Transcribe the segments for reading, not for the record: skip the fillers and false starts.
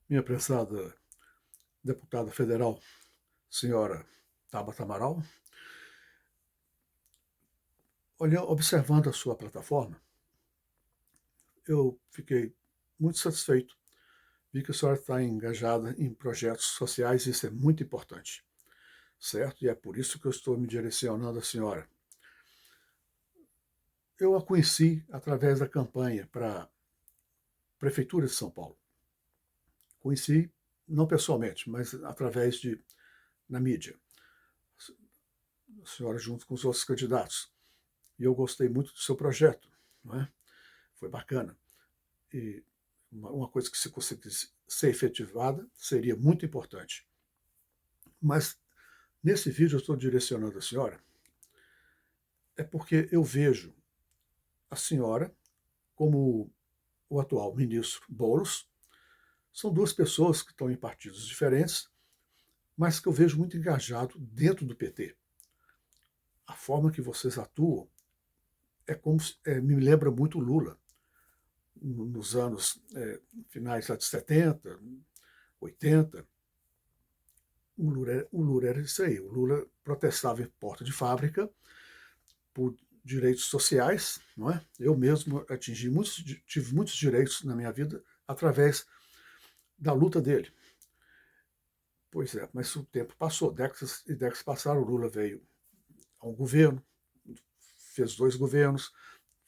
Minha prezada deputada federal, senhora Tabata Amaral, observando a sua plataforma, eu fiquei muito satisfeito. Vi que a senhora está engajada em projetos sociais e isso é muito importante, certo? E é por isso que eu estou me direcionando à senhora. Eu a conheci através da campanha para a Prefeitura de São Paulo. Conheci não pessoalmente, mas através na mídia. A senhora junto com os outros candidatos. E eu gostei muito do seu projeto, não é? Foi bacana. E uma coisa que se conseguisse ser efetivada seria muito importante. Mas nesse vídeo eu estou direcionando a senhora é porque eu vejo a senhora como o atual ministro Boulos. São duas pessoas que estão em partidos diferentes, mas que eu vejo muito engajado dentro do PT. A forma que vocês atuam me lembra muito Lula, nos anos finais lá de 70, 80. O Lula era isso aí. O Lula protestava em porta de fábrica por direitos sociais, não é? Eu mesmo tive muitos direitos na minha vida através da luta dele. Pois é, mas o tempo passou, décadas e décadas passaram, o Lula veio a um governo, fez dois governos,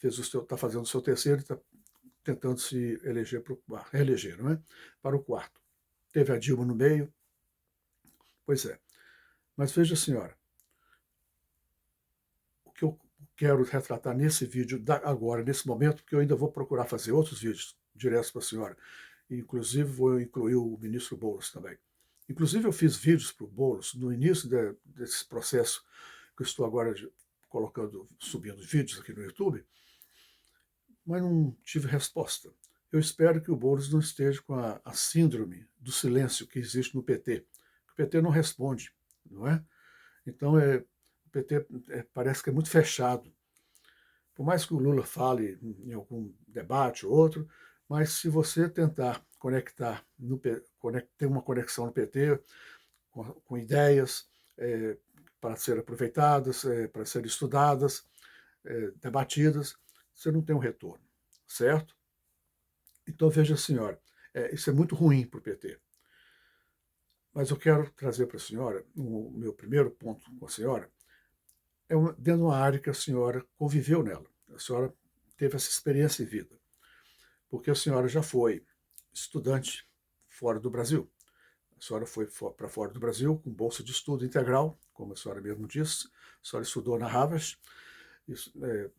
está fazendo o seu terceiro, está tentando se eleger reeleger, não é? Para o quarto. Teve a Dilma no meio, pois é. Mas veja, senhora, o que eu quero retratar nesse vídeo, agora, nesse momento, porque eu ainda vou procurar fazer outros vídeos diretos para a senhora. Inclusive, vou incluir o ministro Boulos também. Inclusive, eu fiz vídeos para o Boulos no início desse processo que eu estou agora subindo vídeos aqui no YouTube, mas não tive resposta. Eu espero que o Boulos não esteja com a síndrome do silêncio que existe no PT. O PT não responde, não é? Então, o PT parece que é muito fechado. Por mais que o Lula fale em algum debate ou outro, mas se você tentar conectar, ter uma conexão no PT com ideias para serem aproveitadas, para serem estudadas, debatidas, você não tem um retorno, certo? Então, veja, senhora, isso é muito ruim para o PT. Mas eu quero trazer para a senhora, o meu primeiro ponto com a senhora, dentro de uma área que a senhora conviveu nela. A senhora teve essa experiência em vida, porque a senhora já foi estudante fora do Brasil. A senhora foi para fora do Brasil com bolsa de estudo integral, como a senhora mesmo disse. A senhora estudou na Harvard.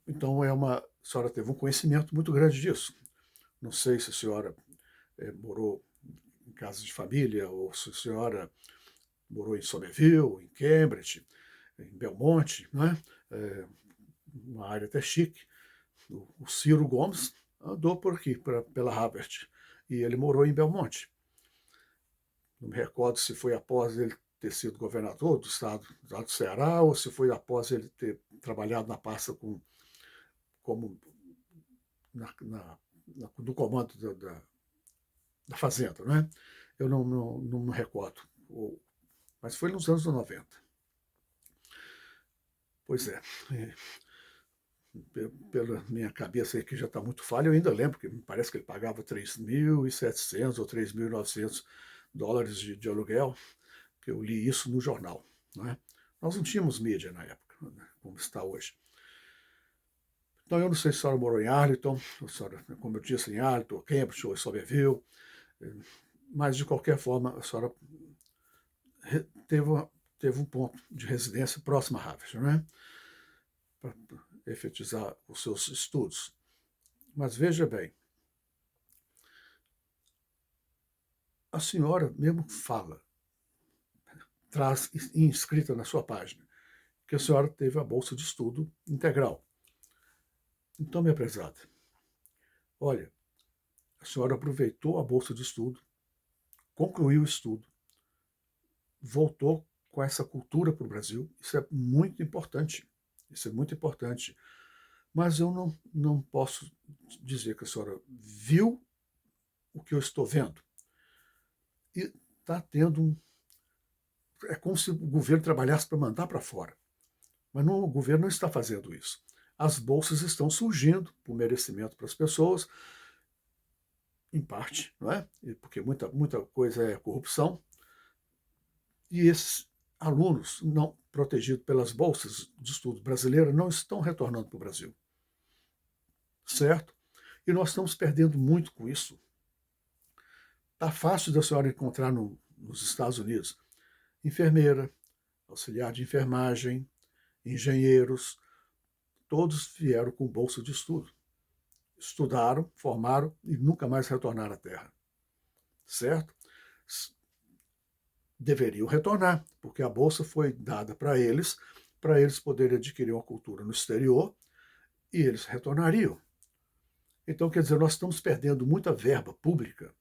Então, a senhora teve um conhecimento muito grande disso. Não sei se a senhora morou em casa de família ou se a senhora morou em Somerville, em Cambridge, em Belmonte, né? Uma área até chique. O Ciro Gomes andou por aqui, pela Harvard, e ele morou em Belmonte. Não me recordo se foi após ele ter sido governador do estado do Ceará ou se foi após ele ter trabalhado na pasta como no comando da Fazenda, né? Eu não me recordo, mas foi nos anos 90. Pois é, pela minha cabeça aí que já está muito falha, eu ainda lembro que me parece que ele pagava 3.700 ou 3.900 dólares de aluguel, que eu li isso no jornal. Né? Nós não tínhamos mídia na época, né, como está hoje. Então, eu não sei se a senhora morou em Arlington, a senhora, como eu disse, em Arlington, Cambridge ou Somerville, mas, de qualquer forma, a senhora teve, teve um ponto de residência próximo a Harvard, né? Para efetizar os seus estudos. Mas veja bem, a senhora mesmo fala, traz inscrita na sua página, que a senhora teve a bolsa de estudo integral. Então, minha prezada, olha, a senhora aproveitou a bolsa de estudo, concluiu o estudo, voltou com essa cultura para o Brasil. Isso é muito importante. Isso é muito importante. Mas eu não posso dizer que a senhora viu o que eu estou vendo. e está tendo é como se o governo trabalhasse para mandar para fora. Mas não, o governo não está fazendo isso. As bolsas estão surgindo por merecimento para as pessoas, em parte, não é? Porque muita coisa é corrupção, e esses alunos não protegidos pelas bolsas de estudo brasileiras não estão retornando para o Brasil, certo? E nós estamos perdendo muito com isso. Está fácil da senhora encontrar nos Estados Unidos enfermeira, auxiliar de enfermagem, engenheiros, todos vieram com bolsa de estudo. Estudaram, formaram e nunca mais retornaram à Terra, certo? Deveriam retornar, porque a bolsa foi dada para eles poderem adquirir uma cultura no exterior, e eles retornariam. Então, quer dizer, nós estamos perdendo muita verba pública,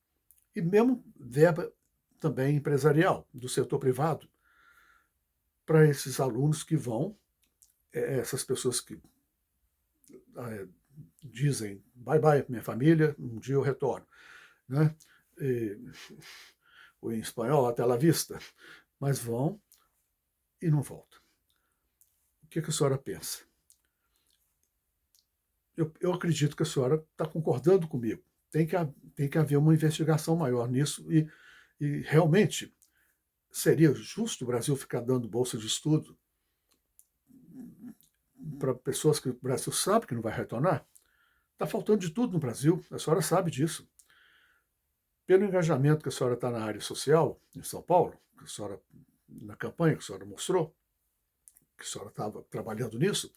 e mesmo verba também empresarial, do setor privado, para esses alunos que vão, essas pessoas que dizem, bye bye minha família, um dia eu retorno, né? Ou em espanhol, até la vista, mas vão e não voltam. O que a senhora pensa? Eu acredito que a senhora está concordando comigo. Tem que haver uma investigação maior nisso, e realmente seria justo o Brasil ficar dando bolsa de estudo para pessoas que o Brasil sabe que não vai retornar? Está faltando de tudo no Brasil, a senhora sabe disso. Pelo engajamento que a senhora está na área social, em São Paulo, que a senhora, na campanha que a senhora mostrou, que a senhora estava trabalhando nisso,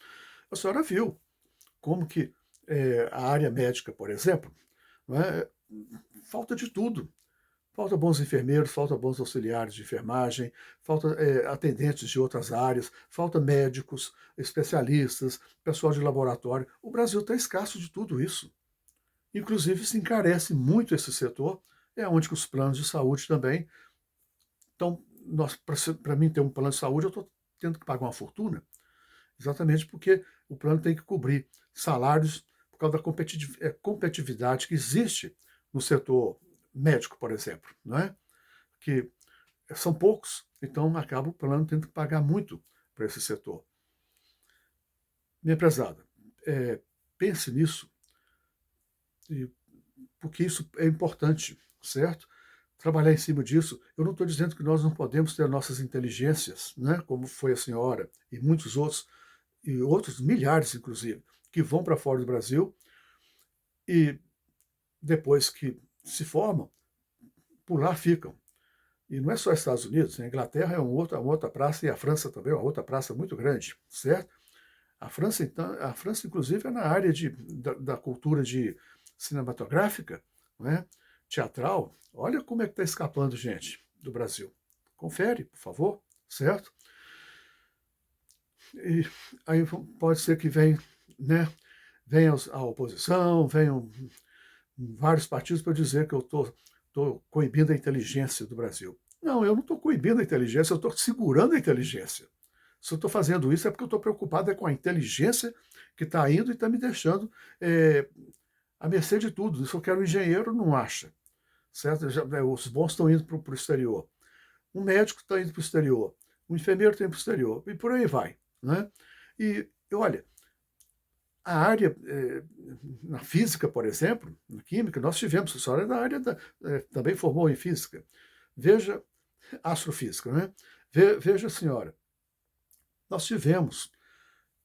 a senhora viu como que a área médica, por exemplo, não é, falta de tudo. Falta bons enfermeiros, falta bons auxiliares de enfermagem, falta atendentes de outras áreas, falta médicos, especialistas, pessoal de laboratório. O Brasil está escasso de tudo isso. Inclusive, se encarece muito esse setor, é onde que os planos de saúde também. Então, para mim ter um plano de saúde, eu estou tendo que pagar uma fortuna, exatamente porque o plano tem que cobrir salários por causa da competitividade que existe no setor médico, por exemplo, não é? Que são poucos, então acaba o plano tendo que pagar muito para esse setor. Minha prezada, pense nisso, porque isso é importante, certo? Trabalhar em cima disso. Eu não estou dizendo que nós não podemos ter nossas inteligências, né? Como foi a senhora e muitos outros, e outros milhares, inclusive, que vão para fora do Brasil e depois que se formam, por lá ficam. E não é só Estados Unidos, a Inglaterra é uma outra praça, e a França também é uma outra praça muito grande, certo? A França, então, inclusive, é na área da cultura cinematográfica, não é? Teatral. Olha como é que está escapando gente do Brasil. Confere, por favor, certo? E aí pode ser que venha a oposição, venham vários partidos para dizer que eu estou coibindo a inteligência do Brasil. Não, eu não estou coibindo a inteligência, eu estou segurando a inteligência. Se eu estou fazendo isso é porque eu estou preocupado com a inteligência que está indo e está me deixando à mercê de tudo. Se eu quero um engenheiro, não acha. Certo? Os bons estão indo para o exterior. Um médico está indo para o exterior. Um enfermeiro está indo para o exterior. E por aí vai. Né? E olha, a área, na física, por exemplo, na química, nós tivemos, a senhora é da área, também formou em física. Veja, astrofísica, né? Veja, senhora, nós tivemos,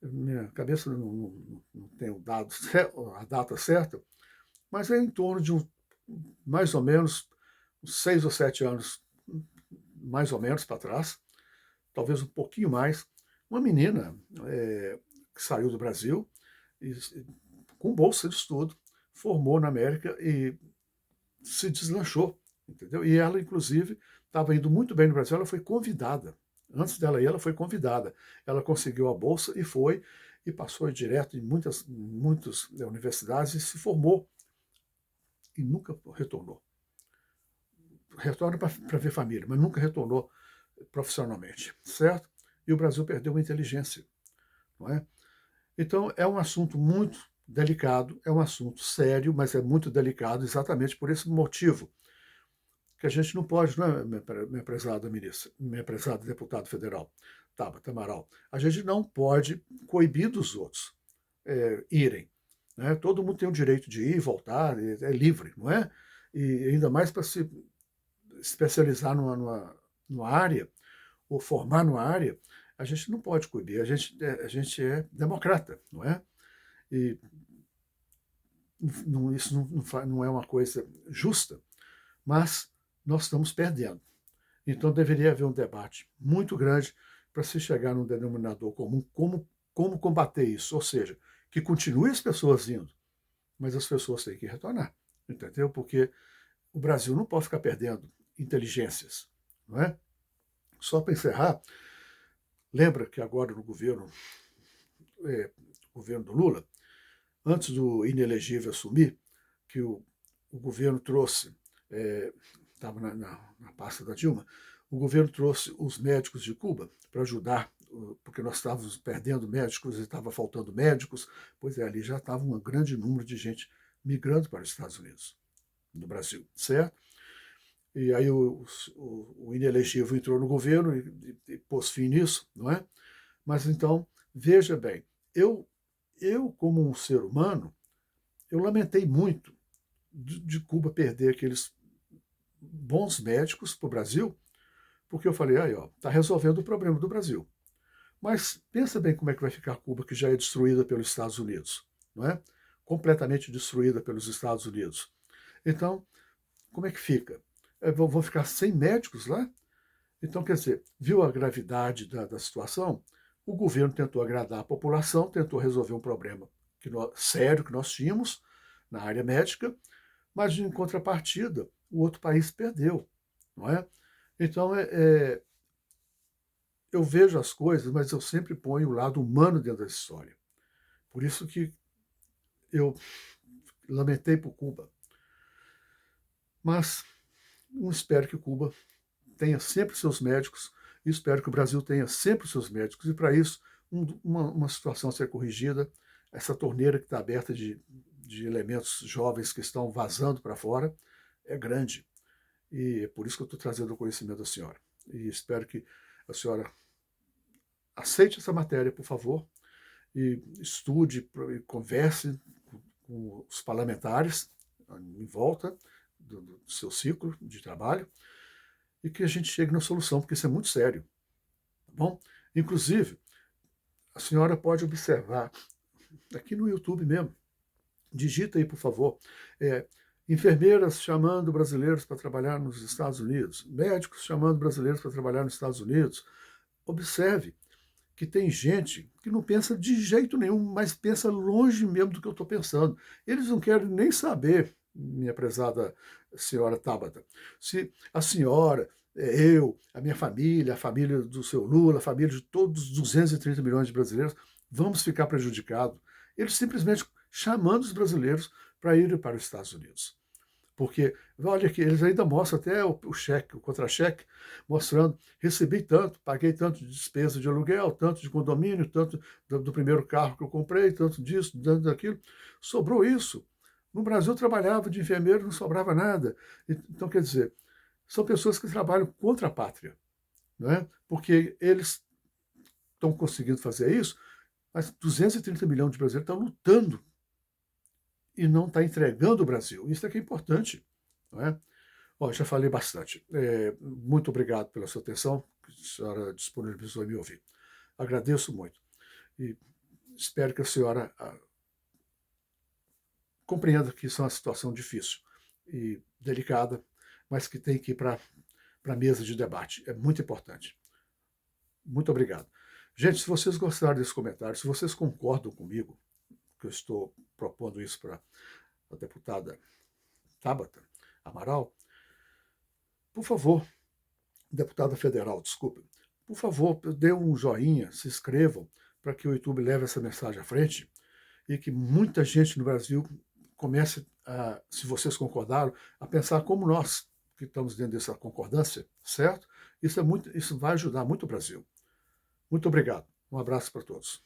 minha cabeça não tem a data certa, mas é em torno de mais ou menos 6 ou 7 anos, mais ou menos para trás, talvez um pouquinho mais, uma menina que saiu do Brasil com bolsa de estudo, formou na América e se deslanchou, entendeu? E ela, inclusive, estava indo muito bem no Brasil, ela foi convidada. Antes dela ir, ela foi convidada. Ela conseguiu a bolsa e foi, e passou direto em muitas universidades e se formou. E nunca retornou. Retorna para ver família, mas nunca retornou profissionalmente, certo? E o Brasil perdeu uma inteligência, não é? Então, é um assunto muito delicado, é um assunto sério, mas é muito delicado exatamente por esse motivo. que a gente não pode, não é, minha prezada ministra, minha prezada deputada federal, Tabata Amaral, a gente não pode coibir dos outros irem. Né? Todo mundo tem o direito de ir e voltar, é livre, não é? E ainda mais para se especializar numa área, ou formar numa área, a gente não pode coibir, a gente é democrata, não é? E isso não é uma coisa justa, mas nós estamos perdendo. Então deveria haver um debate muito grande para se chegar num denominador comum, como combater isso, ou seja, que continue as pessoas indo, mas as pessoas têm que retornar, entendeu? Porque o Brasil não pode ficar perdendo inteligências, não é? Só para encerrar, lembra que agora no governo do Lula, antes do inelegível assumir, que o governo trouxe, estava na pasta da Dilma, o governo trouxe os médicos de Cuba para ajudar, porque nós estávamos perdendo médicos e estava faltando médicos, pois ali já estava um grande número de gente migrando para os Estados Unidos, do Brasil, certo? E aí o inelegível entrou no governo e pôs fim nisso, não é? Mas então, veja bem, eu como um ser humano, eu lamentei muito de Cuba perder aqueles bons médicos para o Brasil, porque eu falei, aí, ó, está resolvendo o problema do Brasil. Mas pensa bem como é que vai ficar Cuba, que já é destruída pelos Estados Unidos, não é? Completamente destruída pelos Estados Unidos. Então, como é que fica? Vão ficar sem médicos lá? Então, quer dizer, viu a gravidade da situação? O governo tentou agradar a população, tentou resolver um problema sério que nós tínhamos na área médica, mas, em contrapartida, o outro país perdeu, não é? Então, eu vejo as coisas, mas eu sempre ponho o lado humano dentro da história. Por isso que eu lamentei por Cuba. Mas não espero que Cuba tenha sempre seus médicos, e espero que o Brasil tenha sempre seus médicos, e para isso, uma situação a ser corrigida, essa torneira que está aberta de elementos jovens que estão vazando para fora, é grande. E é por isso que eu estou trazendo o conhecimento da senhora. E espero que a senhora aceite essa matéria, por favor, e estude, e converse com os parlamentares em volta do seu ciclo de trabalho, e que a gente chegue na solução, porque isso é muito sério. Tá bom? Inclusive, a senhora pode observar, aqui no YouTube mesmo, digita aí, por favor, enfermeiras chamando brasileiros para trabalhar nos Estados Unidos, médicos chamando brasileiros para trabalhar nos Estados Unidos. Observe que tem gente que não pensa de jeito nenhum, mas pensa longe mesmo do que eu estou pensando. Eles não querem nem saber, minha prezada senhora Tabata, se a senhora, eu, a minha família, a família do seu Lula, a família de todos os 230 milhões de brasileiros, vamos ficar prejudicados. Eles simplesmente chamando os brasileiros para irem para os Estados Unidos. Porque, olha aqui, eles ainda mostram até o cheque, o contra-cheque, mostrando, recebi tanto, paguei tanto de despesa de aluguel, tanto de condomínio, tanto do primeiro carro que eu comprei, tanto disso, tanto daquilo. Sobrou isso. No Brasil eu trabalhava de enfermeiro, não sobrava nada. Então, quer dizer, são pessoas que trabalham contra a pátria, não é? Porque eles estão conseguindo fazer isso, mas 230 milhões de brasileiros estão lutando e não está entregando o Brasil. Isso é que é importante, não é? Ó, já falei bastante. Muito obrigado pela sua atenção, que a senhora disponibilizou em me ouvir. Agradeço muito e espero que a senhora compreenda que isso é uma situação difícil e delicada, mas que tem que ir para a mesa de debate. É muito importante. Muito obrigado. Gente, se vocês gostaram desse comentário, se vocês concordam comigo, que eu estou propondo isso para a deputada Tabata Amaral, por favor, deputada federal, desculpe, por favor, dê um joinha, se inscrevam, para que o YouTube leve essa mensagem à frente e que muita gente no Brasil comece, se vocês concordaram, a pensar como nós, que estamos dentro dessa concordância, certo? Isso vai ajudar muito o Brasil. Muito obrigado. Um abraço para todos.